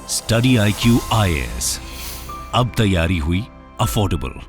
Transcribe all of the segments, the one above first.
Study IQ IAS, अब तैयारी हुई अफोर्डेबल।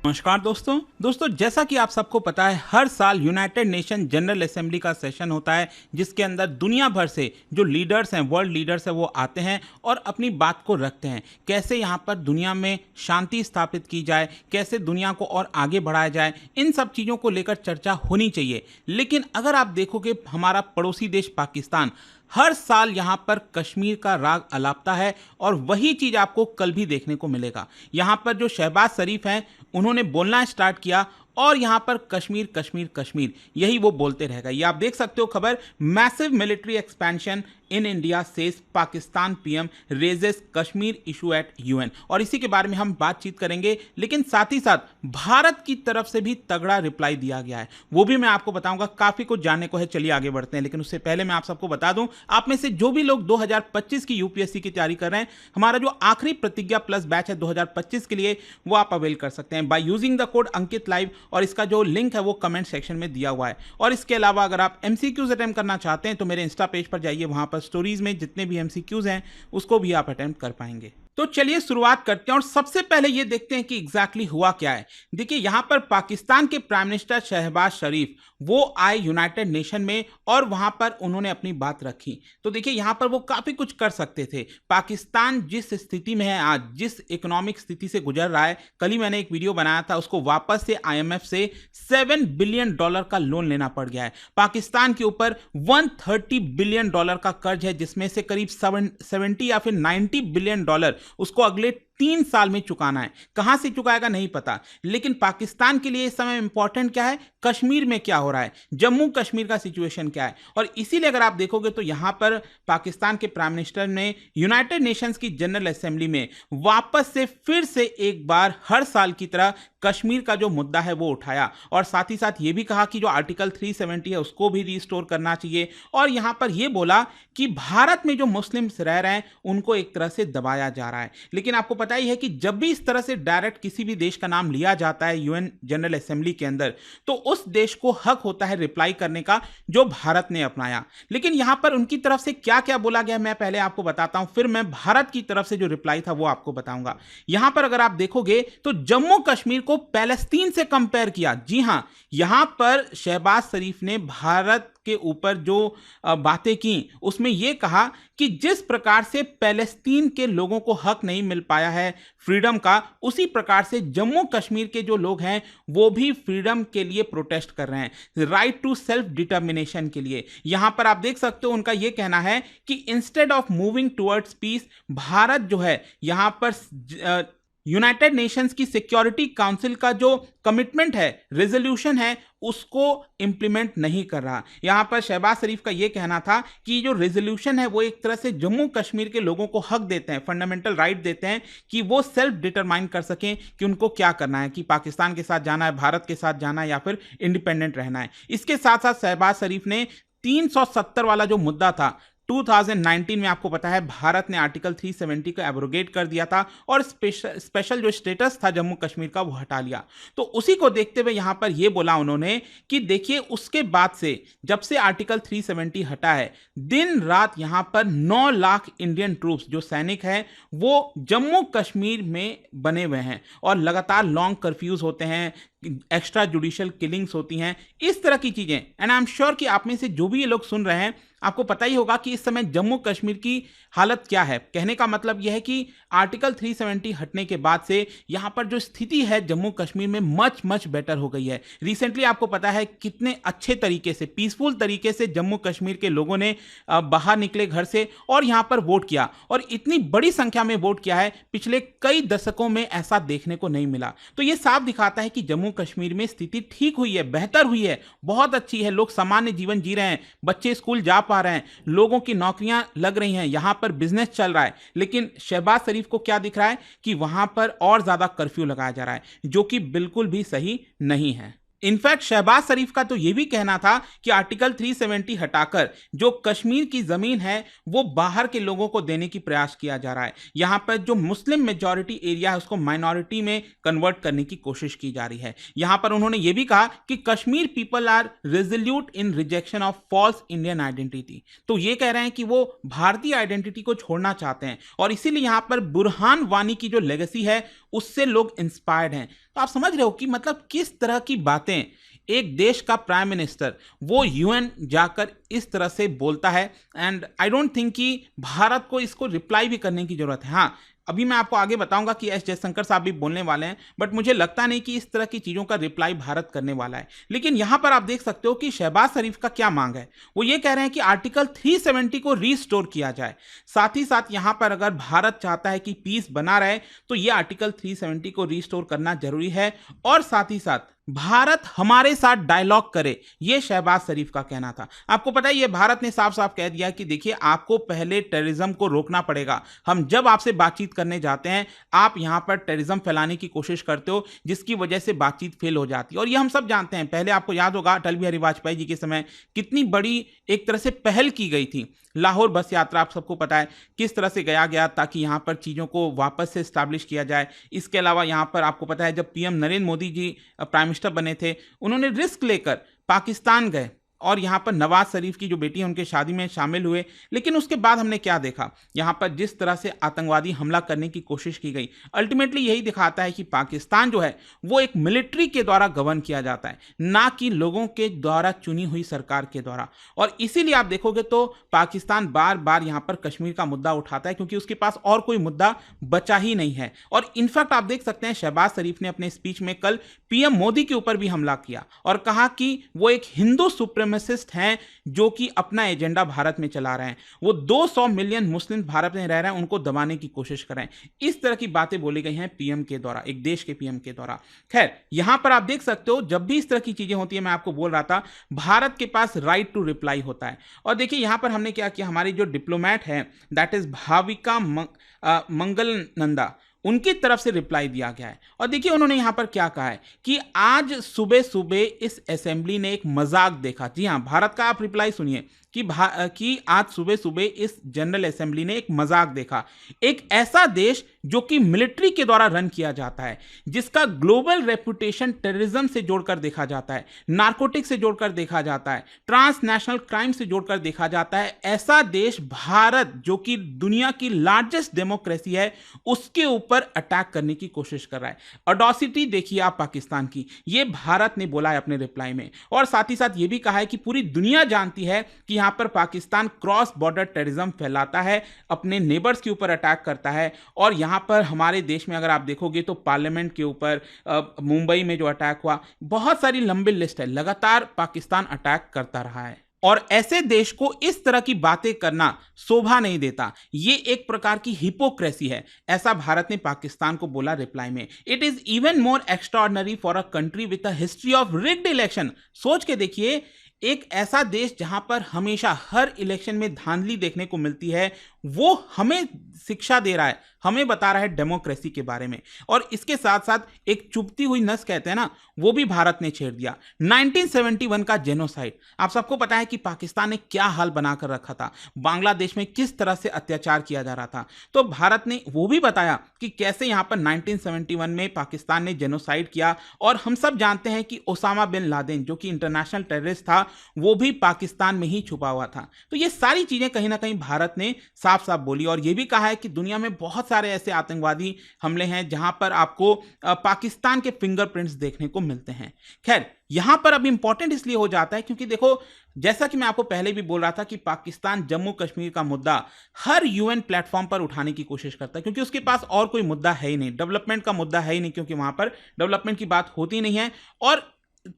नमस्कार दोस्तों जैसा कि आप सबको पता है, हर साल यूनाइटेड नेशन जनरल असेंबली का सेशन होता है जिसके अंदर दुनिया भर से जो लीडर्स हैं, वर्ल्ड लीडर्स हैं, वो आते हैं और अपनी बात को रखते हैं। कैसे यहाँ पर दुनिया में शांति स्थापित की जाए, कैसे दुनिया को और आगे बढ़ाया जाए, इन सब चीज़ों को लेकर चर्चा होनी चाहिए। लेकिन अगर आप देखोगे, हमारा पड़ोसी देश पाकिस्तान हर साल यहाँ पर कश्मीर का राग अलापता है और वही चीज़ आपको कल भी देखने को मिलेगा। यहाँ पर जो शहबाज शरीफ हैं, उन्होंने बोलना स्टार्ट किया और यहाँ पर कश्मीर कश्मीर कश्मीर यही वो बोलते रहेगा। ये आप देख सकते हो खबर, massive military expansion in India says Pakistan PM raises Kashmir issue at UN। और इसी के बारे में हम बातचीत करेंगे, लेकिन साथ ही साथ भारत की तरफ से भी तगड़ा रिप्लाई दिया गया है, वो भी मैं आपको बताऊंगा। काफी कुछ जानने को है, चलिए आगे बढ़ते हैं। लेकिन उससे पहले मैं आप सबको बता दूं, आप में से जो भी लोग 2025 की UPSC की तैयारी कर रहे हैं, हमारा जो आखिरी प्रतिज्ञा प्लस बैच है 2025 के लिए, वो आप अवेल कर सकते हैं by using the code Ankit live, और इसका जो लिंक है वो कमेंट सेक्शन में दिया हुआ है। और इसके अलावा अगर आप MCQs अटेम्प्ट करना चाहते हैं तो मेरे इंस्टा पेज पर जाइए, वहां पर स्टोरीज में जितने भी MCQs हैं उसको भी आप अटेम्प्ट कर पाएंगे। तो चलिए शुरुआत करते हैं और सबसे पहले ये देखते हैं कि एग्जैक्टली हुआ क्या है। देखिए, यहां पर पाकिस्तान के प्राइम मिनिस्टर शहबाज शरीफ वो आए यूनाइटेड नेशन में और वहां पर उन्होंने अपनी बात रखी। तो देखिए, यहां पर वो काफी कुछ कर सकते थे। पाकिस्तान जिस स्थिति में है आज, जिस इकोनॉमिक स्थिति से गुजर रहा है, कल ही मैंने एक वीडियो बनाया था, उसको वापस से IMF से $7 बिलियन का लोन लेना पड़ गया है। पाकिस्तान के ऊपर $130 बिलियन का कर्ज है, जिसमें से करीब 70 या फिर $90 बिलियन उसको अगले 3 साल में चुकाना है। कहां से चुकाएगा नहीं पता, लेकिन पाकिस्तान के लिए इस समय इंपॉर्टेंट क्या है, कश्मीर में क्या हो रहा है, जम्मू कश्मीर का सिचुएशन क्या है। और इसीलिए अगर आप देखोगे तो यहां पर पाकिस्तान के प्राइम मिनिस्टर ने यूनाइटेड नेशंस की जनरल असेंबली में वापस से फिर से एक बार हर साल की तरह कश्मीर का जो मुद्दा है वो उठाया, और साथ ही साथ ये भी कहा कि जो आर्टिकल 370 है उसको भी रिस्टोर करना चाहिए। और यहां पर यह बोला कि भारत में जो मुस्लिम्स रह रहे हैं उनको एक तरह से दबाया जा रहा है। लेकिन आपको पता ही है कि जब भी इस तरह से डायरेक्ट किसी भी देश का नाम लिया जाता है UN जनरल असेंबली के अंदर, तो उस देश को हक होता है रिप्लाई करने का, जो भारत ने अपनाया। लेकिन यहां पर उनकी तरफ से क्या क्या बोला गया, मैं पहले आपको बताता हूं, फिर मैं भारत की तरफ से जो रिप्लाई था वो आपको बताऊंगा। यहां पर अगर आप देखोगे तो जम्मू कश्मीर को पैलेस्तीन से कंपेयर किया। जी हां, यहां पर शहबाज शरीफ ने भारत के ऊपर जो बातें की उसमें यह कहा कि जिस प्रकार से पैलेस्तीन के लोगों को हक नहीं मिल पाया है फ्रीडम का, उसी प्रकार से जम्मू कश्मीर के जो लोग हैं वो भी फ्रीडम के लिए प्रोटेस्ट कर रहे हैं, राइट टू सेल्फ डिटर्मिनेशन के लिए। यहां पर आप देख सकते हो उनका यह कहना है कि instead of moving towards peace, Bharat जो है यहां पर यूनाइटेड नेशंस की सिक्योरिटी काउंसिल का जो कमिटमेंट है, रेजोल्यूशन है, उसको इंप्लीमेंट नहीं कर रहा। यहां पर शहबाज शरीफ का यह कहना था कि जो रेजोल्यूशन है वो एक तरह से जम्मू कश्मीर के लोगों को हक देते हैं, फंडामेंटल राइट देते हैं कि वो सेल्फ डिटरमाइन कर सकें कि उनको क्या करना है, कि पाकिस्तान के साथ जाना है, भारत के साथ जाना है या फिर इंडिपेंडेंट रहना है। इसके साथ साथ शहबाज शरीफ ने 370 वाला जो मुद्दा था, 2019 में आपको पता है भारत ने आर्टिकल 370 को एब्रोगेट कर दिया था और स्पेशल जो स्टेटस था जम्मू कश्मीर का वो हटा लिया। तो उसी को देखते हुए यहां पर यह बोला उन्होंने कि देखिए, उसके बाद से जब से आर्टिकल 370 हटा है, दिन रात यहां पर 9 लाख इंडियन ट्रूप्स जो सैनिक हैं वो जम्मू कश्मीर में बने हुए हैं, और लगातार लॉन्ग कर्फ्यूज होते हैं, एक्स्ट्रा जुडिशियल किलिंग्स होती हैं, इस तरह की चीजें। एंड आई एम श्योर कि आप में से जो भी ये लोग सुन रहे हैं, आपको पता ही होगा कि इस समय जम्मू कश्मीर की हालत क्या है। कहने का मतलब यह है कि आर्टिकल 370 हटने के बाद से यहां पर जो स्थिति है जम्मू कश्मीर में मच बेटर हो गई है। रिसेंटली आपको पता है कितने अच्छे तरीके से, पीसफुल तरीके से जम्मू कश्मीर के लोगों ने बाहर निकले घर से और यहां पर वोट किया, और इतनी बड़ी संख्या में वोट किया है, पिछले कई दशकों में ऐसा देखने को नहीं मिला। तो यह साफ दिखाता है कि जम्मू कश्मीर में स्थिति ठीक हुई है, बेहतर हुई है, बहुत अच्छी है। लोग सामान्य जीवन जी रहे हैं, बच्चे स्कूल जा पा रहे हैं, लोगों की नौकरियां लग रही हैं, यहां पर बिजनेस चल रहा है। लेकिन शहबाज शरीफ को क्या दिख रहा है कि वहां पर और ज्यादा कर्फ्यू लगाया जा रहा है, जो कि बिल्कुल भी सही नहीं है। इनफैक्ट शहबाज शरीफ का तो यह भी कहना था कि आर्टिकल 370 हटाकर जो कश्मीर की जमीन है वो बाहर के लोगों को देने की प्रयास किया जा रहा है। यहां पर जो मुस्लिम मेजॉरिटी एरिया है उसको माइनॉरिटी में कन्वर्ट करने की कोशिश की जा रही है। यहां पर उन्होंने ये भी कहा कि Kashmir people are resolute in rejection of false Indian identity. तो ये कह रहे हैं कि वो भारतीय आइडेंटिटी को छोड़ना चाहते हैं और इसीलिए यहां पर बुरहान वानी की जो लेगेसी है उससे लोग इंस्पायर्ड हैं। तो आप समझ रहे हो कि मतलब किस तरह की बातें एक देश का प्राइम मिनिस्टर वो यूएन जाकर इस तरह से बोलता है। एंड आई डोंट थिंक कि भारत को इसको रिप्लाई भी करने की जरूरत है। हाँ, अभी मैं आपको आगे बताऊंगा कि एस जयशंकर साहब भी बोलने वाले हैं, बट मुझे लगता नहीं कि इस तरह की चीजों का रिप्लाई भारत करने वाला है। लेकिन यहां पर आप देख सकते हो कि शहबाज शरीफ का क्या मांग है। वो ये कह रहे हैं कि आर्टिकल 370 को रीस्टोर किया जाए। साथ ही साथ यहां पर अगर भारत चाहता है कि पीस बना रहे तो ये आर्टिकल 370 को रीस्टोर करना जरूरी है और साथ ही साथ भारत हमारे साथ डायलॉग करे, यह शहबाज शरीफ का कहना था। आपको पता है ये भारत ने साफ साफ कह दिया कि देखिए आपको पहले टेररिज्म को रोकना पड़ेगा। हम जब आपसे बातचीत करने जाते हैं आप यहां पर टेररिज्म फैलाने की कोशिश करते हो जिसकी वजह से बातचीत फेल हो जाती है। और ये हम सब जानते हैं। पहले आपको याद होगा अटल बिहारी वाजपेयी जी के समय कितनी बड़ी एक तरह से पहल की गई थी। लाहौर बस यात्रा आप सबको पता है किस तरह से गया ताकि यहां पर चीजों को वापस से एस्टैब्लिश किया जाए। इसके अलावा यहां पर आपको पता है जब PM Narendra Modi ji prime minister बने थे उन्होंने रिस्क लेकर पाकिस्तान गए और यहां पर नवाज शरीफ की जो बेटी है उनके शादी में शामिल हुए। लेकिन उसके बाद हमने क्या देखा, यहां पर जिस तरह से आतंकवादी हमला करने की कोशिश की गई, अल्टीमेटली यही दिखाता है कि पाकिस्तान जो है वो एक मिलिट्री के द्वारा गवर्न किया जाता है, ना कि लोगों के द्वारा चुनी हुई सरकार के द्वारा। और इसीलिए आप देखोगे तो पाकिस्तान बार बार यहां पर कश्मीर का मुद्दा उठाता है क्योंकि उसके पास और कोई मुद्दा बचा ही नहीं है। और इनफैक्ट आप देख सकते हैं शहबाज शरीफ ने अपने स्पीच में कल पीएम मोदी के ऊपर भी हमला किया और कहा कि वो एक हिंदू सुप्रीमेसिस्ट हैं जो कि अपना एजेंडा भारत में चला रहे हैं। वो 200 मिलियन मुस्लिम भारत में रह रहे हैं उनको दबाने की कोशिश कर रहे हैं। इस तरह की बातें बोली गई हैं पीएम के द्वारा, एक देश के पीएम के द्वारा। खैर यहां पर आप देख सकते हो जब भी इस तरह की चीजें होती है, मैं आपको बोल रहा था भारत के पास राइट टू रिप्लाई होता है। और देखिए यहां पर हमने क्या किया, हमारी जो डिप्लोमैट है दैट इज भाविका मंगल नंदा, उनकी तरफ से रिप्लाई दिया गया है। और देखिए उन्होंने यहां पर क्या कहा है कि आज सुबह सुबह इस असेंबली ने एक मजाक देखा। जी हां, भारत का आप रिप्लाई सुनिए कि आज सुबह सुबह इस जनरल असेंबली ने एक मजाक देखा। एक ऐसा देश जो कि मिलिट्री के द्वारा रन किया जाता है, जिसका ग्लोबल रेपुटेशन टेररिज्म से जोड़कर देखा जाता है, नार्कोटिक से जोड़कर देखा जाता है, ट्रांसनेशनल क्राइम से जोड़कर देखा जाता है, ऐसा देश भारत जो कि दुनिया की लार्जेस्ट डेमोक्रेसी है उसके ऊपर अटैक करने की कोशिश कर रहा है। ऑडोसिटी देखिए आप पाकिस्तान की, ये भारत ने बोला है अपने रिप्लाई में। और साथ ही साथ ये भी कहा है कि पूरी दुनिया जानती है कि यहां पर पाकिस्तान क्रॉस बॉर्डर टेररिज्म फैलाता है, अपने नेबर्स के ऊपर अटैक करता है। और यहां पर हमारे देश में अगर आप देखोगे तो पार्लियामेंट के ऊपर मुंबई में जो अटैक हुआ, बहुत सारी लंबी लिस्ट है, लगातार पाकिस्तान अटैक करता रहा है। और ऐसे देश को इस तरह की बातें करना शोभा नहीं देता, ये एक प्रकार की हिपोक्रेसी है, ऐसा भारत ने पाकिस्तान को बोला रिप्लाई में। It is even more extraordinary for a country with a history of rigged election. सोच के देखिए, एक ऐसा देश जहां पर हमेशा हर इलेक्शन में धांधली देखने को मिलती है, वो हमें शिक्षा दे रहा है, हमें बता रहा है डेमोक्रेसी के बारे में। और इसके साथ साथ एक चुभती हुई नस कहते हैं ना, वो भी भारत ने छेड़ दिया। 1971 का जेनोसाइड, आप सबको पता है कि पाकिस्तान ने क्या हाल बनाकर रखा था, बांग्लादेश में किस तरह से अत्याचार किया जा रहा था। तो भारत ने वो भी बताया कि कैसे यहां पर 1971 में पाकिस्तान ने जेनोसाइड किया। और हम सब जानते हैं कि ओसामा बिन लादेन जो कि इंटरनेशनल टेररिस्ट था, वो भी पाकिस्तान में ही छुपा हुआ था। तो ये सारी चीजें कहीं ना कहीं भारत ने साफ साफ बोली। और ये भी कहा है कि दुनिया में बहुत सारे ऐसे आतंकवादी हमले हैं जहां पर आपको पाकिस्तान के फिंगरप्रिंट्स देखने को मिलते हैं। खैर यहां पर अब इंपॉर्टेंट इसलिए हो जाता है क्योंकि देखो, जैसा कि मैं आपको पहले भी बोल रहा था कि पाकिस्तान जम्मू कश्मीर का मुद्दा हर यूएन प्लेटफॉर्म पर उठाने की कोशिश करता है क्योंकि उसके पास और कोई मुद्दा है ही नहीं, डेवलपमेंट का मुद्दा है ही नहीं, क्योंकि वहां पर डेवलपमेंट की बात होती नहीं है। और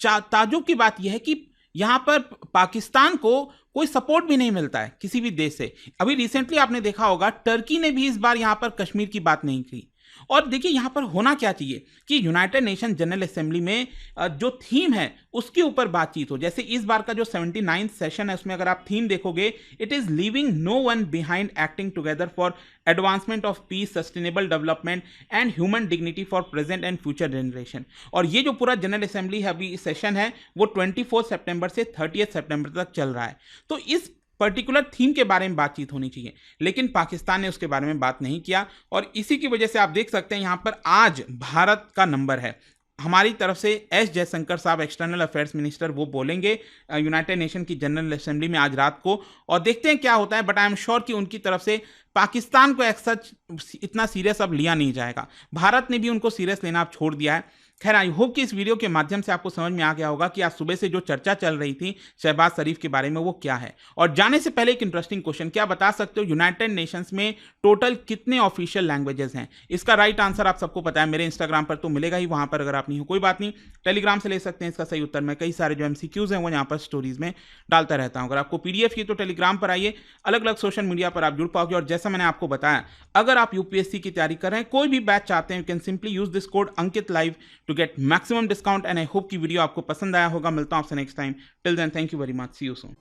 ताजुब की बात यह है कि यहां पर पाकिस्तान को कोई सपोर्ट भी नहीं मिलता है किसी भी देश से। अभी रिसेंटली आपने देखा होगा टर्की ने भी इस बार यहां पर कश्मीर की बात नहीं की। और देखिए यहाँ पर होना क्या चाहिए कि यूनाइटेड नेशन जनरल असेंबली में जो थीम है उसके ऊपर बातचीत हो। जैसे इस बार का जो 79th सेशन है उसमें अगर आप थीम देखोगे, it is leaving no one behind, acting together for advancement of peace, sustainable development and human dignity for present and future generation. और ये जो पूरा जनरल असेंबली है अभी सेशन है वो 24 सितंबर से 30 सितंबर तक चल रहा है। तो इस पर्टिकुलर थीम के बारे में बातचीत होनी चाहिए, लेकिन पाकिस्तान ने उसके बारे में बात नहीं किया। और इसी की वजह से आप देख सकते हैं यहाँ पर आज भारत का नंबर है। हमारी तरफ से एस जयशंकर साहब, एक्सटर्नल अफेयर्स मिनिस्टर, वो बोलेंगे यूनाइटेड नेशन की जनरल असेंबली में आज रात को, और देखते हैं क्या होता है। बट आई एम श्योर कि उनकी तरफ से पाकिस्तान को एक सच इतना सीरियस अब लिया नहीं जाएगा। भारत ने भी उनको सीरियस लेना अब छोड़ दिया है। खैर, आई होप कि इस वीडियो के माध्यम से आपको समझ में आ गया होगा कि आज सुबह से जो चर्चा चल रही थी शहबाज शरीफ के बारे में वो क्या है। और जाने से पहले एक इंटरेस्टिंग क्वेश्चन, क्या बता सकते हो यूनाइटेड नेशंस में टोटल कितने ऑफिशियल लैंग्वेजेस हैं? इसका राइट आंसर आप सबको पता है, मेरे इंस्टाग्राम पर तो मिलेगा ही, वहां पर अगर आप नहीं हो कोई बात नहीं, टेलीग्राम से ले सकते हैं इसका सही उत्तर। मैं कई सारे जो एमसीक्यूज हैं वो यहाँ पर स्टोरीज में डालता रहता हूँ। अगर आपको पीडीएफ की तो टेलीग्राम पर आइए, अलग अलग सोशल मीडिया पर आप जुड़ पाओगे। और जैसा मैंने आपको बताया, अगर आप यूपीएससी की तैयारी कर रहे हैं, कोई भी बैच चाहते हैं, you can simply use this code Ankit live to get maximum discount. And I hope की वीडियो आपको पसंद आया होगा। मिलता हूं आपसे next time. Till then, thank you very much, see you soon.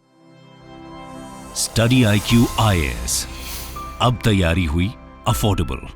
Study IQ IAS, अब तैयारी हुई अफोर्डेबल।